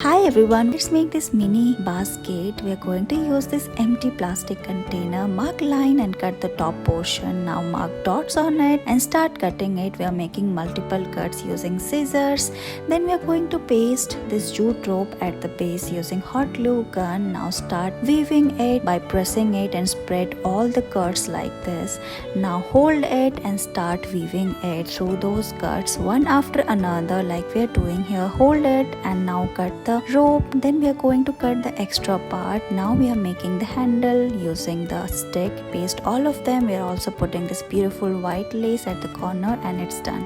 Hi everyone, let's make this mini basket. We are going to use this empty plastic container, mark line and cut the top portion. Now mark dots on it and start cutting it. We are making multiple cuts using scissors. Then we are going to paste this jute rope at the base using hot glue gun. Now start weaving it by pressing it and spread all the cuts like this. Now hold it and start weaving it through those cuts one after another like we are doing here. Hold it and now cut the rope. Then we are going to cut the extra part. Now we are making the handle using the stick. Paste all of them. We are also putting this beautiful white lace at the corner and it's done.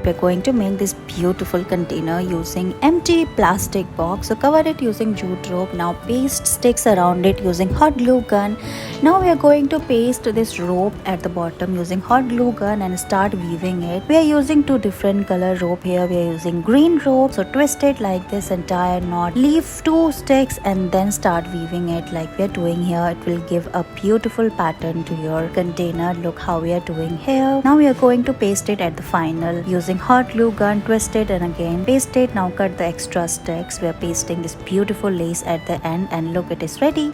We're going to make this beautiful container using empty plastic box. So cover it using jute rope. Now paste sticks around it using hot glue gun. Now we are going to paste this rope at the bottom using hot glue gun and start weaving it. We are using two different color rope here. We are using green rope. So twist it like this and tie a knot. Leave two sticks and then start weaving it like we are doing here. It will give a beautiful pattern to your container. Look how we are doing here. Now we are going to paste it at the final using hot glue gun. Twist it and again paste it. Now cut the extra sticks. We are pasting this beautiful lace at the end and look, it is ready.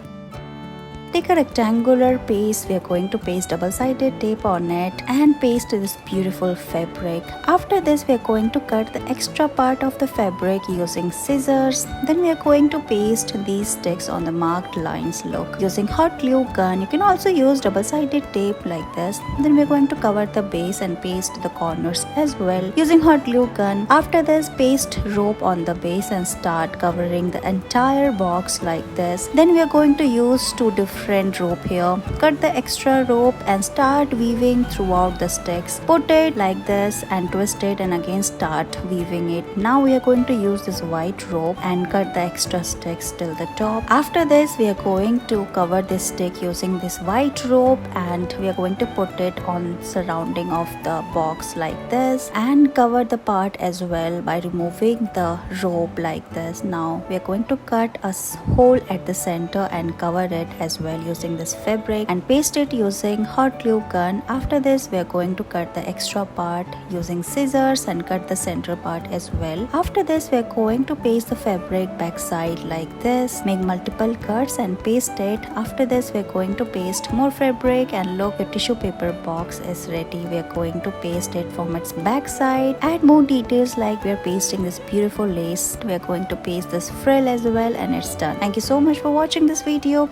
Take a rectangular piece. We are going to paste double-sided tape on it and paste this beautiful fabric. After this we are going to cut the extra part of the fabric using scissors. Then we are going to paste these sticks on the marked lines. Look, using hot glue gun. You can also use double-sided tape like this. Then we are going to cover the base and paste the corners as well using hot glue gun. After this, paste rope on the base and start covering the entire box like this. Then we are going to use two different rope here. Cut the extra rope and start weaving throughout the sticks. Put it like this and twist it and again start weaving it. Now we are going to use this white rope and cut the extra sticks till the top. After this we are going to cover this stick using this white rope and we are going to put it on surrounding of the box like this and cover the part as well by removing the rope like this. Now we are going to cut a hole at the center and cover it as well using this fabric and paste it using hot glue gun. After this we are going to cut the extra part using scissors and cut the center part as well. After this we are going to paste the fabric backside like this. Make multiple cuts and paste it. After this we are going to paste more fabric and look, your tissue paper box is ready. We are going to paste it from its backside. Add more details like we are pasting this beautiful lace. We are going to paste this frill as well and it's done. Thank you so much for watching this video.